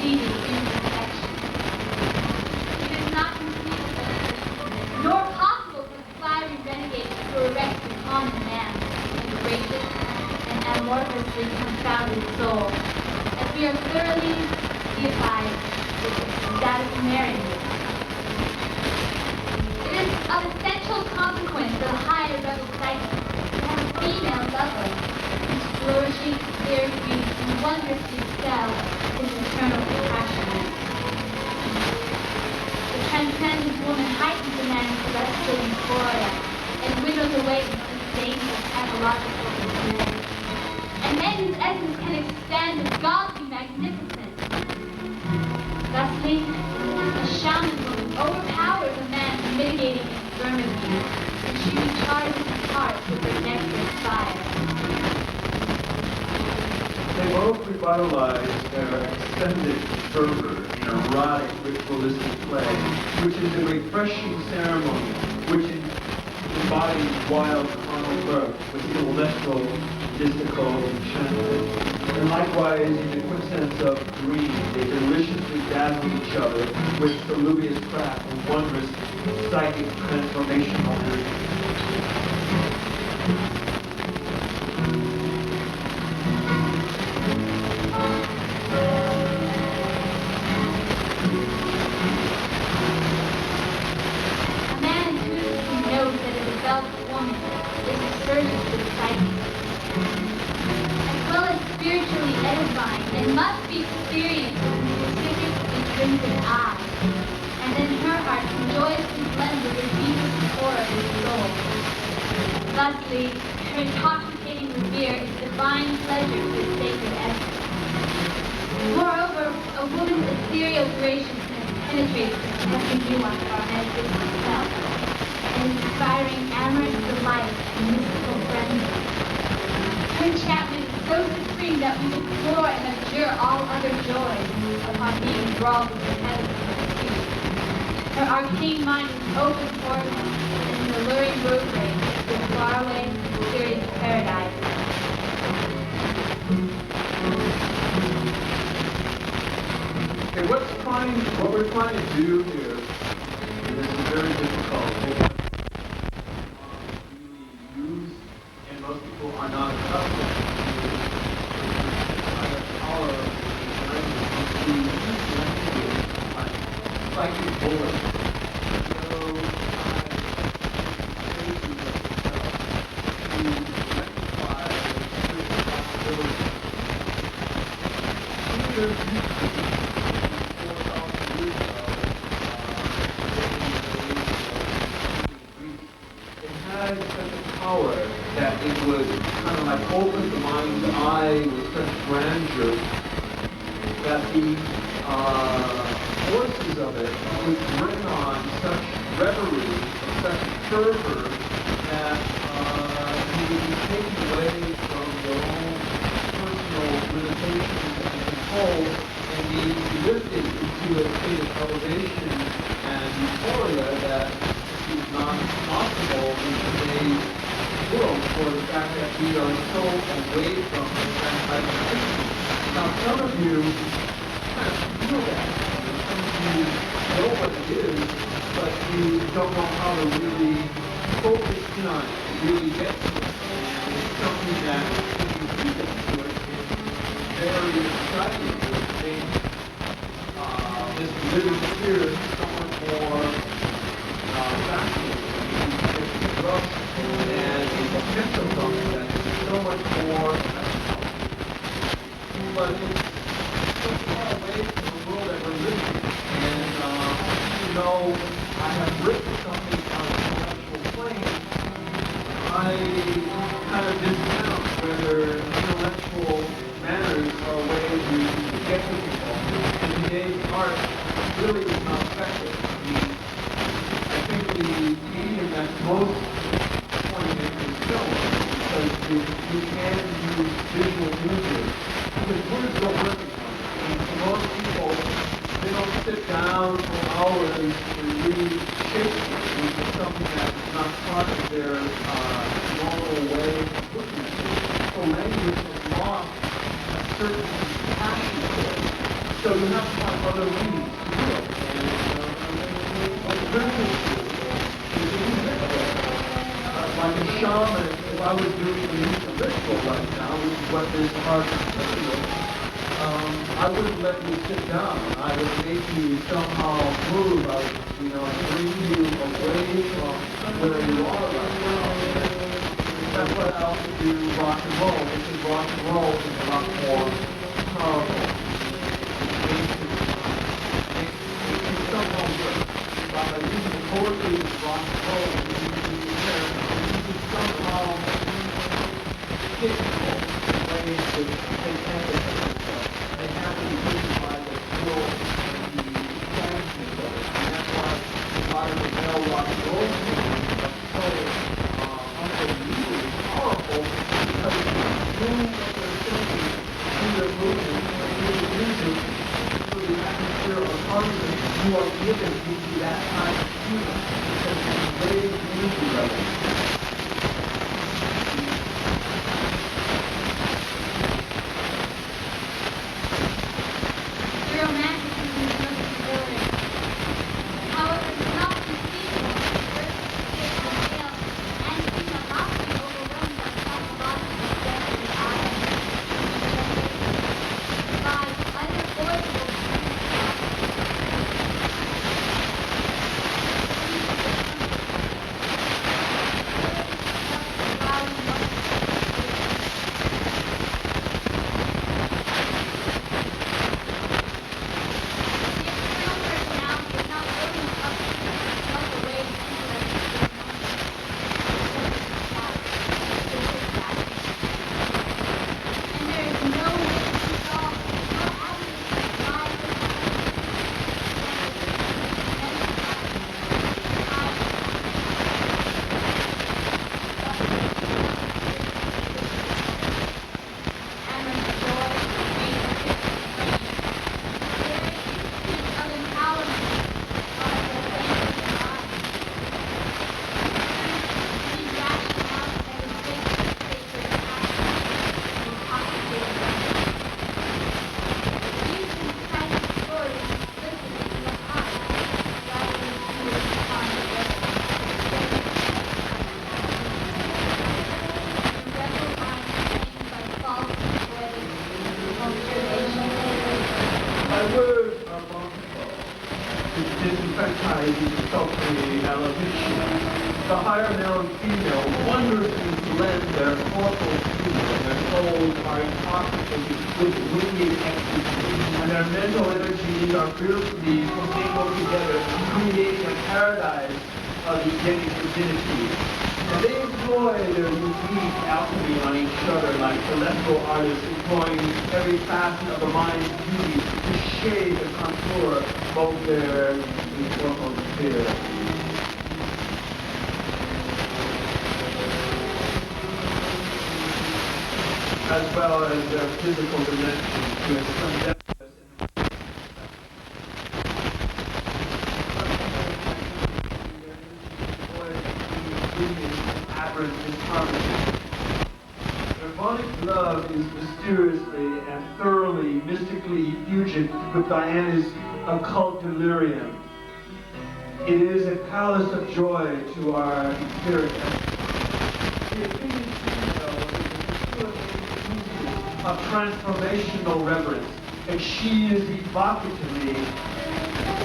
completed in perfection. It is not conceivable, nor possible for the fiery renegade to erect the common man, a gracious and amorphously confounded soul, as we are thoroughly deified with the status of Mary. It is of essential consequence that a higher rebel psyche to have a female lover whose flourishing spirit reads and wondrously excel his eternal compassion. The transcendent woman heightens a man's celestial euphoria and winnows away the stains of pathological dismay. And man whose essence can expand with godly magnificence. Thusly, a shaman woman overpowers a man's mitigating infirmity, and she recharges his heart with her nectarous fire. They both revitalize their extended fervor in erotic ritualistic play, which is a refreshing ceremony, which embodies wild carnal birth with celestial mystical enchantment. And likewise, in the quicksense of dream, they deliciously dazzle each other with salubrious craft and wondrous psychic transformational energy. A man intuitively knows that a developed woman is a surgeon to the psyche. As well as spiritually edifying, it must be experienced with a specific intrinsic eye, and in her heart joyously blends with the deepest core of his soul. Thusly, her intoxicating revere is divine pleasure to its sacred essence. Moreover, a woman's ethereal graciousness penetrates every nuance of our metaphysical self, and inspiring amorous delight and mystical frenzy. Her enchantment is so supreme that we deplore and abjure all other joys upon being enthralled with the heaven of her spirit. Her arcane mind is open portal and an alluring roadway to a faraway, mysterious paradise. Okay, what we're trying to do here, and this is very difficult, really use, and most people are not accustomed to the power of the language, psychic bullet. So, rectify certain possibilities. Had such a power that it would kind of like open the mind's eye with such grandeur that the forces of it would bring on such reverie, such fervor that you would be taken away from your own personal limitations and control and be lifted into a state of elevation and euphoria that is not possible in today's world for the fact that we are so away from that type of thing. Now, some of you kind of feel that. Some of you know what it is, but you don't know how to really focus in on it, to really get to it. And it's something that, if you do get to it, it's very exciting to make this living spirit so much more fascinating. And it's a sense of something that is so much more special. But it's so far away from the world that we're living in. And even though I have written something on an intellectual plane, I kind of discount whether intellectual manners are a way to get to people. And today's art really is not effective. I think the medium that's most poignant is film, because you can use visual music, because words don't work anymore. And for most people, they don't sit down for hours to read Shakespeare, which is something that's not part of their normal way of looking at it. So language has lost a certain passion for it so you have to have other means to do it. And spiritual school is a new ritual. Like a shaman, if I was doing a new ritual right now, which is what this art is doing, I wouldn't let you sit down. I would make you somehow move. I would, bring you away from where you are right now. That's what I also do rock and roll, because rock and roll is a lot more powerful. It makes you somehow work. By using the poetry of rock and roll, you can somehow hit people in ways that they can't hit themselves. They have to be hit by the skill and the strategy of it. And that's why a lot of the male rock and roll music are so unbelievably powerful, because they move what they're thinking through their movement and through the music, through the atmosphere of harmony. You are given into that kind of humor because it's very easy level. The higher male and female wonderfully blend their corporal humor, and their souls are intoxicated with wicked ecstasy, and their mental energies are fearfully commingled together, creating a paradise of beginning divinity. And they employ their unique alchemy on each other like celestial artists employing every facet of the mind's beauty to shade and contour both their historical sphere. As well as their physical dimensions to some depth. Ironic love is mysteriously and thoroughly, mystically effusive with Diana's occult delirium. It is a palace of joy to our spirit. Of transformational reverence, and she is evocatively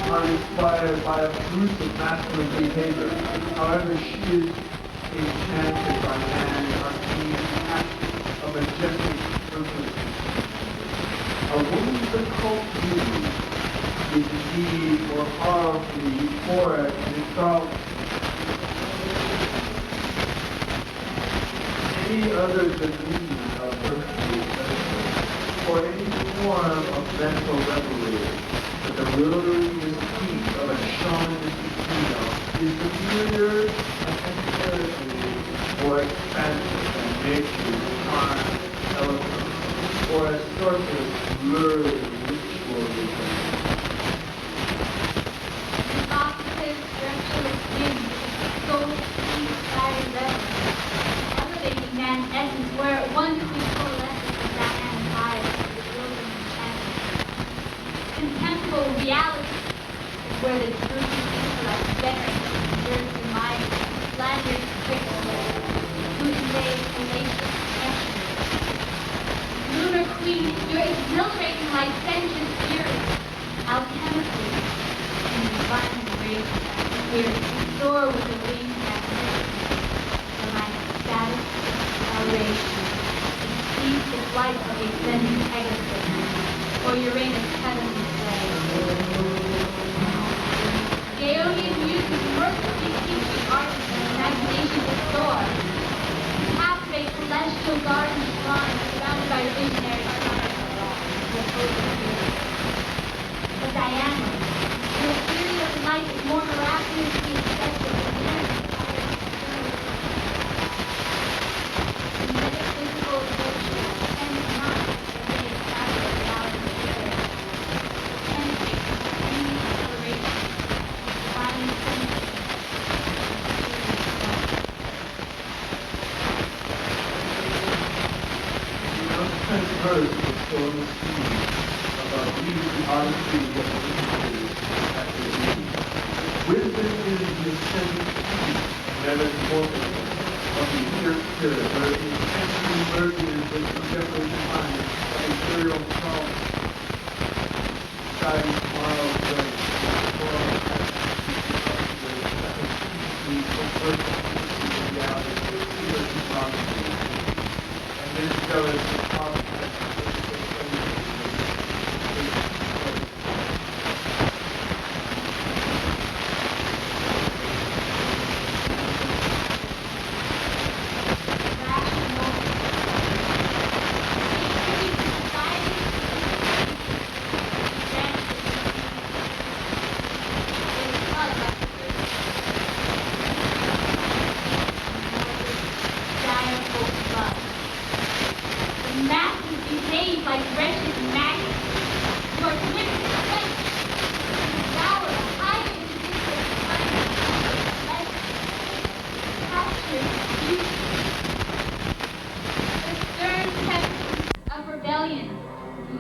uninspired by obtrusive masculine behavior. However, she is enchanted by man's arcane passion of majestic simplicity. A woman's occult beauty is indeed more powerfully euphoric and exalted. Any other demeanor of virtue or any form of mental revelry, but the wildering mystique of a shamanistic female is superior and inherently more expansive than nature's charm, eloquence, or a sorceress lurid ritualism. Evocative, virtuous beauty, soul inspired reverence, elevating man's essence where it wonderfully coalesces with Diana's eyes. reality is where the truth intellect generates dirty mind, slanders quicksilver, who invades fallacious answers. Lunar Queen, your exhilarating licentious spirit, alchemically, in the divine grace of that spirit, soar with the wings that lift, for my ecstatic adoration, exceeds the flight of the ascending Pegasus, or Uranus' heavenly slave. Gaonian muses mercifully teach the artist and imagination to soar, to captivate celestial garden shrines surrounded by visionary stars, the host of spirits. But Diana, your ethereal light is more miraculously excessive than the metaphysical virtue tends not as they establish reality together. Penetrate any acceleration, finding sympathy, This verse is so mysterious about the artistry of the history at the beginning. Wisdom is the ascendant key, metamorphosis of the inherent spirit, where the intention merges with contemporary mind of imperial power. Society's tomorrow grace, moral we convert the reality of the spirit of prophecy. And then there is the prophet.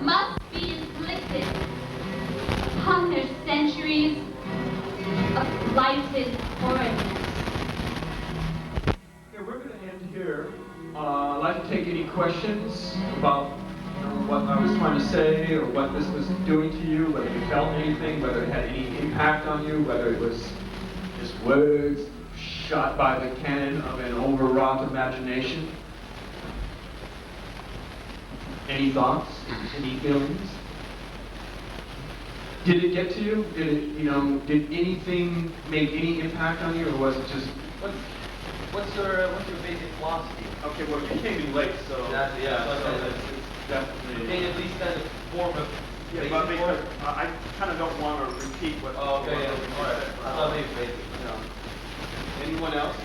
Must be inflicted upon their centuries of blighted horridness. Okay, we're going to end here. I'd like to take any questions about what I was trying to say or what this was doing to you, whether you felt anything, whether it had any impact on you, whether it was just words shot by the cannon of an overwrought imagination. Any thoughts? Any feelings? Did it get to you? Did it, did anything make any impact on you, or was it just? What's your basic philosophy? Okay, well, you came in late, so It's definitely. Can you at least kind of form a Yeah, basic but because form? I kind of don't want to repeat what. Oh, okay, yeah. what All right. said. I thought maybe basic. Anyone else?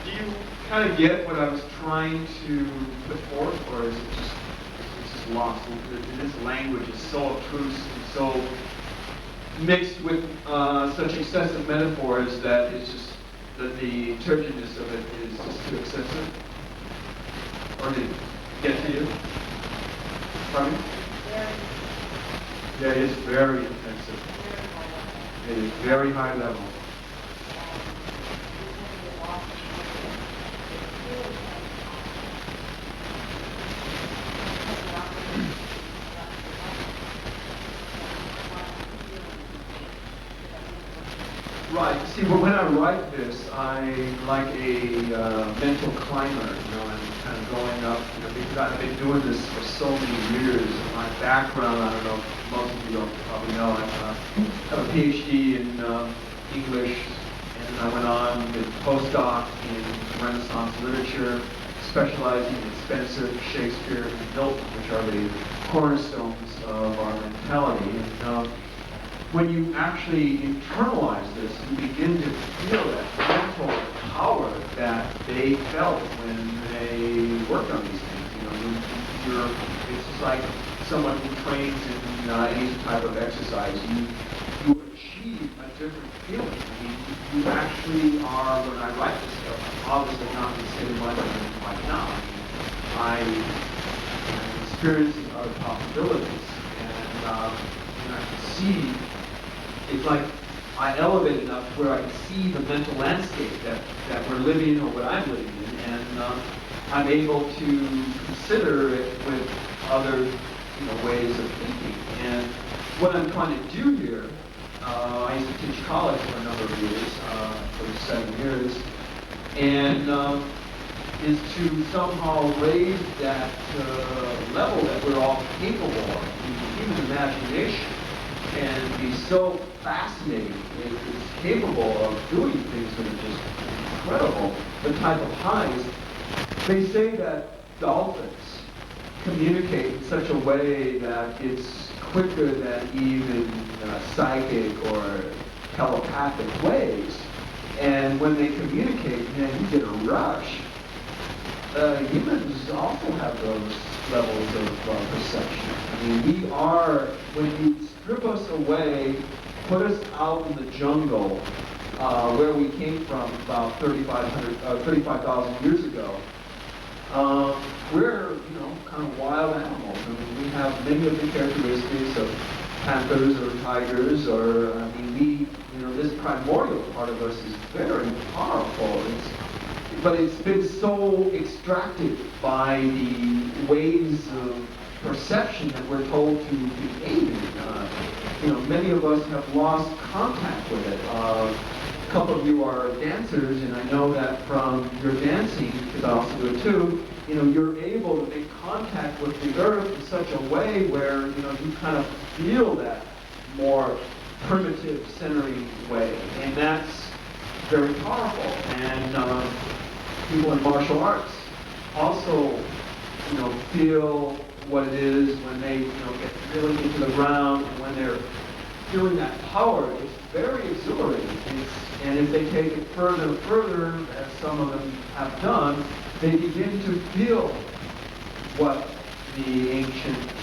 Do you kind of get what I was trying to put forth, or is it just it's just lost? This language is so obtruse and so mixed with such excessive metaphors that it's just that the turgidness of it is just too excessive. Or did it get to you? Pardon me? Yeah, it is very intensive. It is very high level. Right. See, but when I write this, I'm like a mental climber, and kind of going up, because I've been doing this for so many years. And my background, I don't know, most of you don't probably know, I have a PhD in English, and I went on and did postdoc in Renaissance literature, specializing in Spencer, Shakespeare, and Milton, which are the cornerstones of our mentality. And, when you actually internalize this, you begin to feel that mental power that they felt when they worked on these things. It's just like someone who trains in any type of exercise. You achieve a different feeling. I mean, you actually are, when I write this stuff, obviously not in the same way right now. I'm experiencing other possibilities. And and I can see, it's like I elevate enough to where I can see the mental landscape that we're living or what I'm living in, and I'm able to consider it with other ways of thinking. And what I'm trying to do here, I used to teach college for a number of years, for 7 years, and is to somehow raise that level that we're all capable of. The human imagination can be so fascinating. It's capable of doing things that are just incredible. The type of highs. They say that dolphins communicate in such a way that it's quicker than even psychic or telepathic ways. And when they communicate, man, you get a rush. Humans also have those levels of perception. I mean, we are, when you strip us away, put us out in the jungle, where we came from about 35,000 years ago, we're, kind of wild animals. I mean, we have many of the characteristics of panthers or tigers, or, I mean, this primordial part of us is very powerful. But it's been so extracted by the ways of perception that we're told to behave in. Many of us have lost contact with it. A couple of you are dancers, and I know that from your dancing, because I also do it too, you're able to make contact with the earth in such a way where, you kind of feel that more primitive, centering way. And that's very powerful. And people in martial arts also, feel what it is when they, get really into the ground, and when they're feeling that power. It's very exhilarating. And if they take it further and further, as some of them have done, they begin to feel what the ancient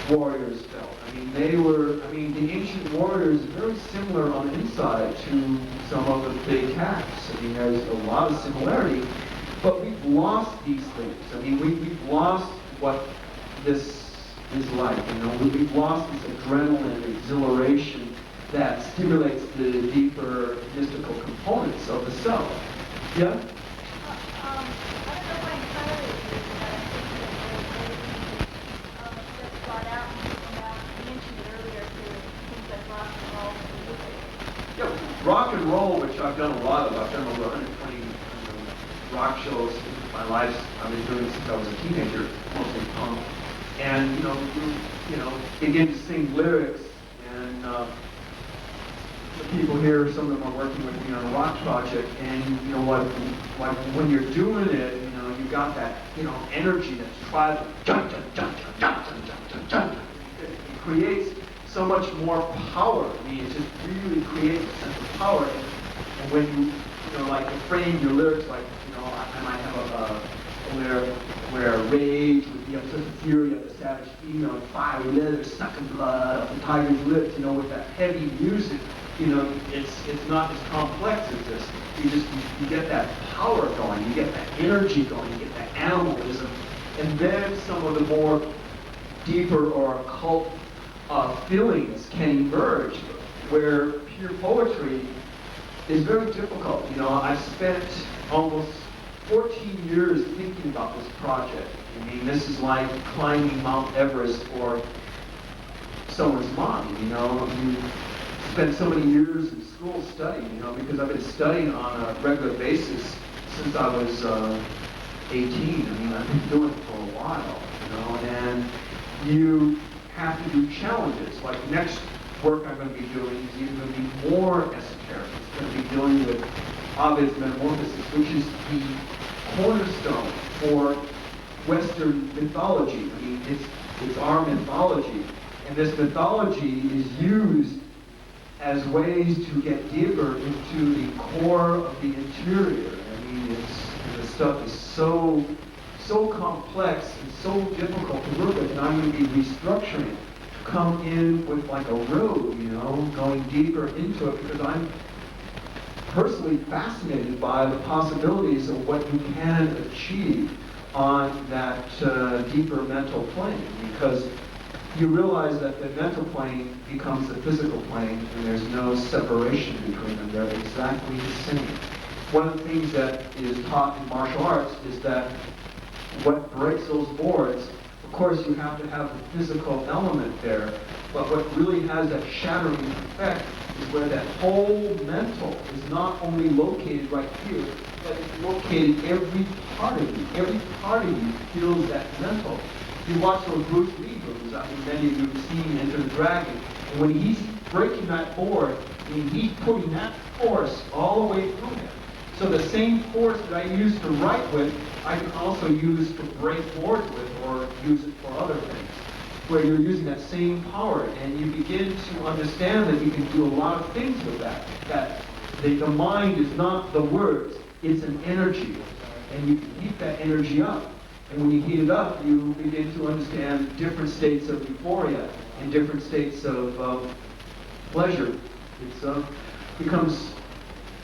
warriors felt. The ancient warriors are very similar on the inside to some of the big cats. There's a lot of similarity, but we've lost these things. We've lost what this is like. We've lost this adrenaline, exhilaration that stimulates the deeper mystical components of the self. Yeah? I don't know if I entirely agree with that. I think that just brought out you mentioned it earlier too, things like rock and roll and music. Yeah, rock and roll, which I've done a lot of. I've done over 120 rock shows in my life. I've been doing it since I was a teenager, mostly punk. And begin to sing lyrics, and the people here, some of them are working with me on a rock project, and when you're doing it, you got that energy that's tribal. It creates so much more power. It just really creates a sense of power. And when you frame your lyrics, I might have where rage would be upset, the fury of the savage female, and fire, leather, sucking blood of the tiger's lips, with that heavy music. It's not as complex as this. You get that power going, you get that energy going, you get that animalism, and then some of the more deeper or occult feelings can emerge, where pure poetry is very difficult. I've spent almost 14 years thinking about this project. This is like climbing Mount Everest for someone's mind. You spend so many years in school studying, because I've been studying on a regular basis since I was 18. I've been doing it for a while, and you have to do challenges. Like next work I'm going to be doing is even going to be more esoteric. It's going to be dealing with Ovid's Metamorphosis, which is the cornerstone for Western mythology. It's our mythology. And this mythology is used as ways to get deeper into the core of the interior. The stuff is so complex and so difficult to work with, and I'm going to be restructuring it to come in with like a road, going deeper into it, because I'm personally fascinated by the possibilities of what you can achieve on that deeper mental plane. Because you realize that the mental plane becomes the physical plane, and there's no separation between them. They're exactly the same. One of the things that is taught in martial arts is that what breaks those boards, of course you have to have the physical element there, but what really has that shattering effect is where that whole mental is not only located right here, but it's located every part of you. Every part of you feels that mental. You watch those Bruce Lee movies, I think many of you have seen Enter the Dragon, and when he's breaking that board, I mean, he's putting that force all the way through him. So the same force that I use to write with, I can also use to break boards with or use it for other things, where you're using that same power, and you begin to understand that you can do a lot of things with that. That the mind is not the words, it's an energy, and you can heat that energy up. And when you heat it up, you begin to understand different states of euphoria and different states of pleasure. It becomes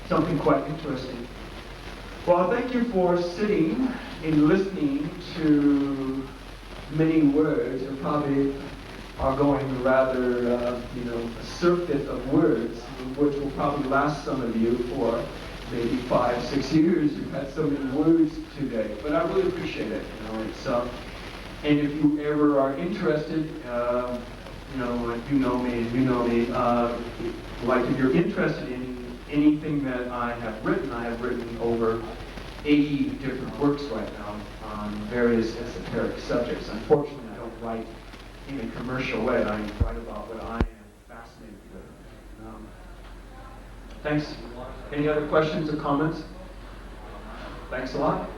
something quite interesting. Well, thank you for sitting and listening to many words, and probably are going rather, a circuit of words, which will probably last some of you for maybe 5, 6 years. You've had so many words today, but I really appreciate it. It's and if you ever are interested, if you know me, like if you're interested in anything that I have written over 80 different works right now on various esoteric subjects. Unfortunately, I don't write in a commercial way. I write about what I am fascinated with. Thanks. Any other questions or comments? Thanks a lot.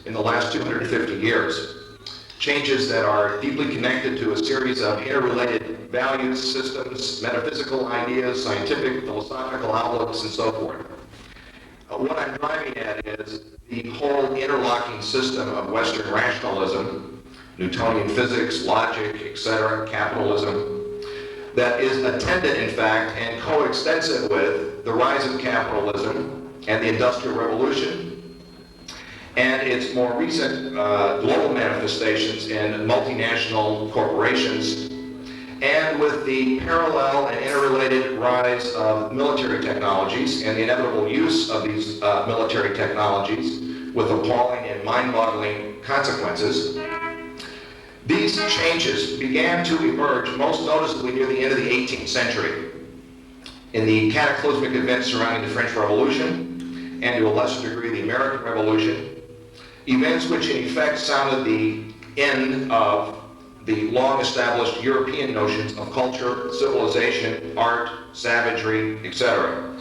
In the last 250 years. Changes that are deeply connected to a series of interrelated values, systems, metaphysical ideas, scientific, philosophical outlooks, and so forth. What I'm driving at is the whole interlocking system of Western rationalism, Newtonian physics, logic, etc., capitalism, that is attendant, in fact, and coextensive with the rise of capitalism and the Industrial Revolution, and its more recent global manifestations in multinational corporations, and with the parallel and interrelated rise of military technologies and the inevitable use of these military technologies with appalling and mind-boggling consequences. These changes began to emerge most noticeably near the end of the 18th century in the cataclysmic events surrounding the French Revolution and to a lesser degree the American Revolution. Events which in effect sounded the end of the long-established European notions of culture, civilization, art, savagery, etc.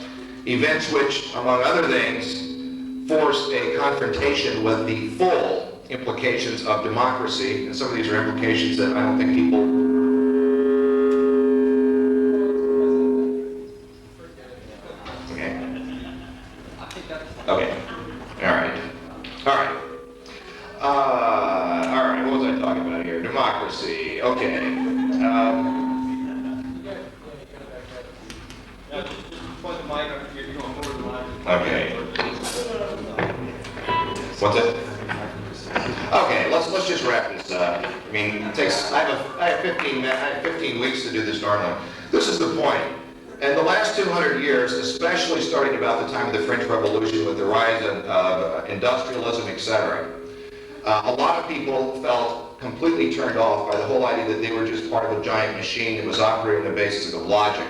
Events which, among other things, forced a confrontation with the full implications of democracy, and some of these are implications that I don't think people... Okay. All right. All right, what was I talking about here? Democracy, okay. Okay. What's it? Okay, let's just wrap this up. I mean, it takes, I have 15 weeks to do this normally. This is the point. In the last 200 years, especially starting about the time of the French Revolution with the rise of industrialism, etc., a lot of people felt completely turned off by the whole idea that they were just part of a giant machine that was operating on the basis of logic.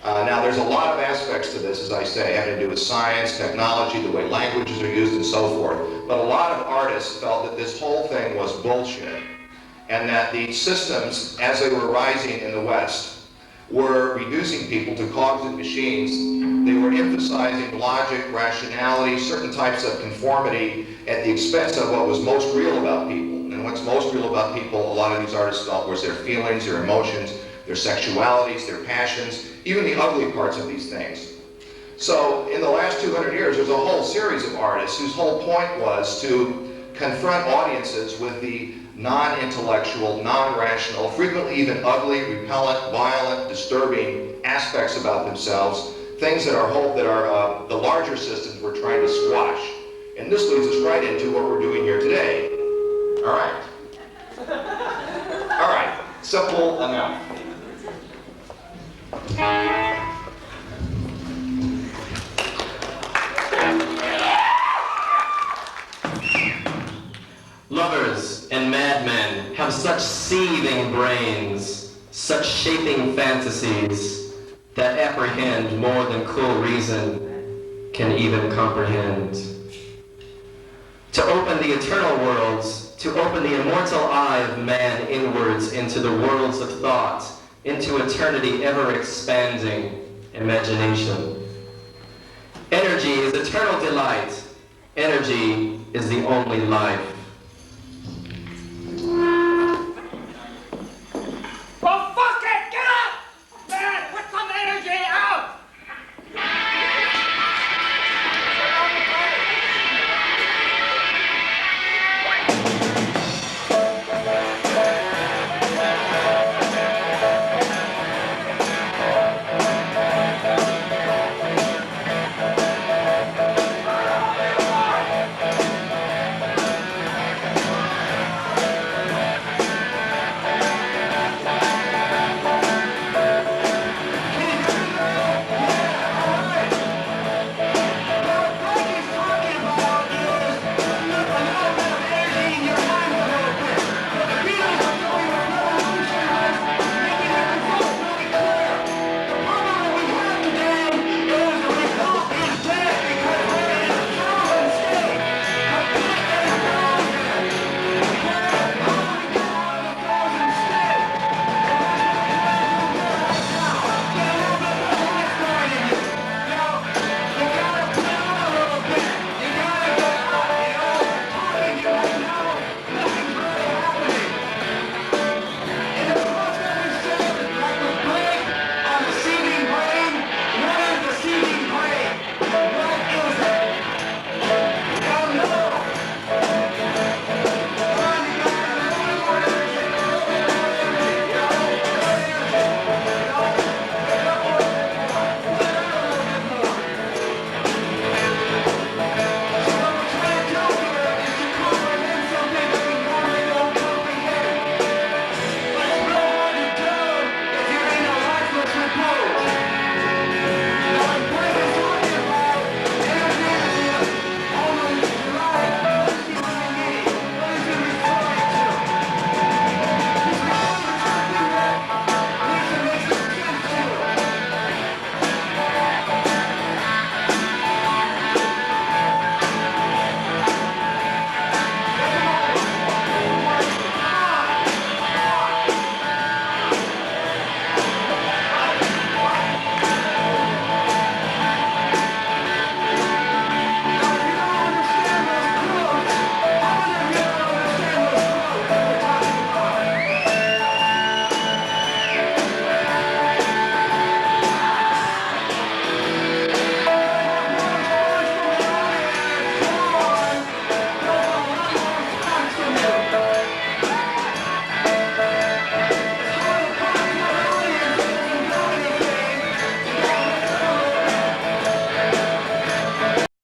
Now, there's a lot of aspects to this, as I say, having to do with science, technology, the way languages are used, and so forth. But a lot of artists felt that this whole thing was bullshit, and that the systems, as they were rising in the West, were reducing people to cogs and machines. They were emphasizing logic, rationality, certain types of conformity at the expense of what was most real about people. And what's most real about people, a lot of these artists felt, was their feelings, their emotions, their sexualities, their passions, even the ugly parts of these things. So in the last 200 years, there's a whole series of artists whose whole point was to confront audiences with the non-intellectual, non-rational, frequently even ugly, repellent, violent, disturbing aspects about themselves, things that are the larger systems we're trying to squash. And this leads us right into what we're doing here today. All right. All right. Simple enough. Lovers and madmen have such seething brains, such shaping fantasies that apprehend more than cool reason can even comprehend. To open the eternal worlds, to open the immortal eye of man inwards into the worlds of thought, into eternity ever-expanding imagination. Energy is eternal delight. Energy is the only life.